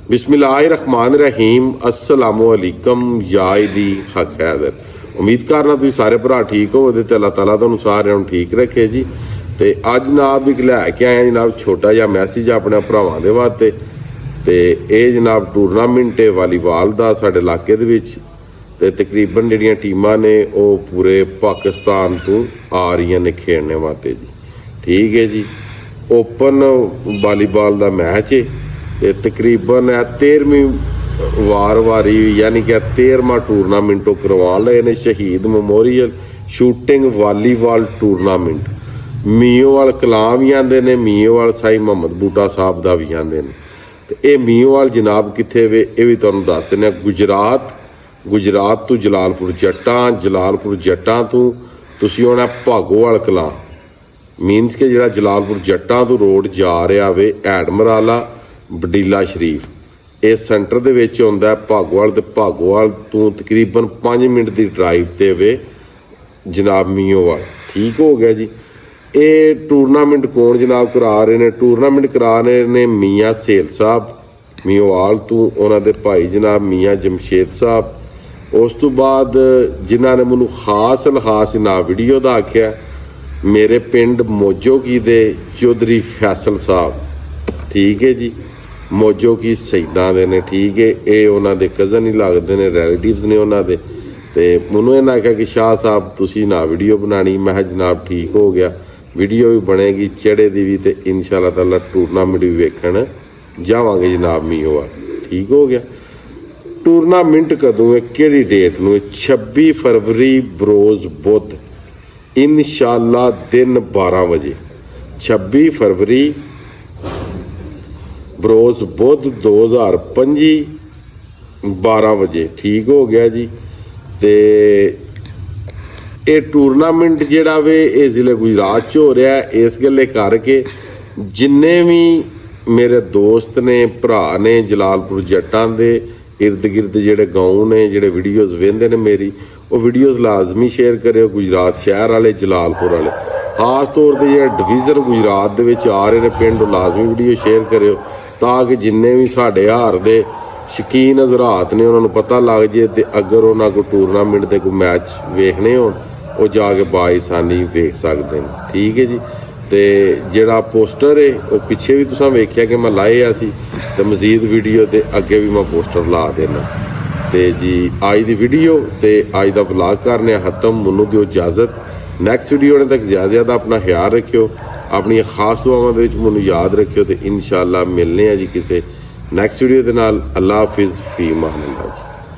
ਬਿਸਮਿल्लाहिर्रहमानिर्रहीम अस्सलामुअलैकुम यादी हक हैदर। उम्मीद करना तुम सारे भरा ठीक हो तो अल्लाह ताला तुहानू सारिਆਂ ਨੂੰ ठीक रखे जी। तो अज जनाब एक लैके आए जनाब छोटा जिहा मैसेज अपने भरावां दे वास्ते। तो ये जनाब टूरनामेंट है वालीबाल का साडे इलाके दे विच। ते तकरीबन जिहड़ियां टीमां ने वो पूरे पाकिस्तान तो आ रही ने खेलने वास्ते जी। ठीक है जी, ओपन वालीबाल का मैच है। ते तकरीबन 13वीं वारी यानी कि 13वां टूरनामेंट करवा लए ने शहीद memorial shooting volleyball tournament. मीओवाल Kalan भी आंदे ने, मीओवाल साई मुहम्मद बूटा साहब का भी आंदे ने। ते ये मीओवाल जनाब कित्थे वे ये भी तुहानूं दस दिंदे आ। गुजरात तो जलालपुर जट्टां तो तुसीं आउणा भागोवाल कलां मीनस कि जिहड़ा जलालपुर जट्टां तो रोड जा रहा वे एडमराला बडीला शरीफ इस सेंटर दे विच आउंदा भागोवाल। ते भागोवाल तो तकरीबन 5 मिनट की ड्राइव ते वे जनाब मीओवाल। ठीक हो गया जी। ये टूरनामेंट कौन जनाब करा रहे ने? टूरनामेंट करा रहे ने मियाँ सेल साहब मीओवाल तो, उन्होंने भाई जनाब मियाँ जमशेद साहब। उस तो बाद जिन्होंने मैनू खास ना वीडियो का आख्या मेरे पिंड मोजो की दे चौधरी फैसल साहब। ठीक है जी, मोजो की शहीदां दे ने। ठीक है, ये उन्होंने कज़न ही लगते हैं, रिलेटिव्स ने उन्होंने। तो मैनू इन्हें आख्या कि शाह साहब तुसी ना वीडियो बनानी। मैं जनाब ठीक हो गया, वीडियो भी बनेगी चढ़े की भी। तो इंशाअल्लाह ताला टूरनामेंट भी वेखण जावांगे जनाब मीओवाल। ठीक हो गया। टूरनामेंट कदों है, किहड़ी डेट नूं? 26 फरवरी बरोज़ बुध इंशाअल्लाह दिन 12 बजे। 26 फरवरी बरोज़ बुध 2025 12 बजे। ठीक हो गया जी। तो ये टूरनामेंट जिहड़ा वे ये जिले गुजरात च हो रहा है। इस गल्ले करके जिन्ने भी मेरे दोस्त ने भरा ने जलालपुर जट्टां दे इर्द गिर्द जिहड़े गाँव ने जिहड़े वीडियोज़ वेंदे ने मेरी, वो वीडियोज़ लाजमी शेयर करियो। गुजरात शहर वाले जलालपुर वाले खास तौर पर जो डिवीज़न गुजरात दे विच आ रहे ने पिंड, लाजमी वीडियो शेयर करियो ताकि जिन्ने भी साढ़े हार दे शकीन हज़रात ने उन्होंने पता लग जाए। तो अगर उन्होंने कोई टूरनामेंट के कोई मैच वेखने हो वो जाके बाईसानी वेख सकते हैं। ठीक है जी। तो जिहड़ा पोस्टर है वो पिछे भी तुसां वेख्या कि मैं लाए सी, तो मजीद वीडियो के अगे भी मैं पोस्टर ला देना। तो जी अज की वीडियो तो अज का व्लॉग करने खत्म। मैनू दिओ इजाजत। नैक्सट वीडियो तक ज़्यादा अपना ख्याल रखियो, अपनी खास दुआवां दे विच मैनू याद रखियो। तो इंशाअल्लाह मिलने जी किसी नैक्सट वीडियो के नाल। अल्लाह हाफिज़, फी अमान अल्लाह जी।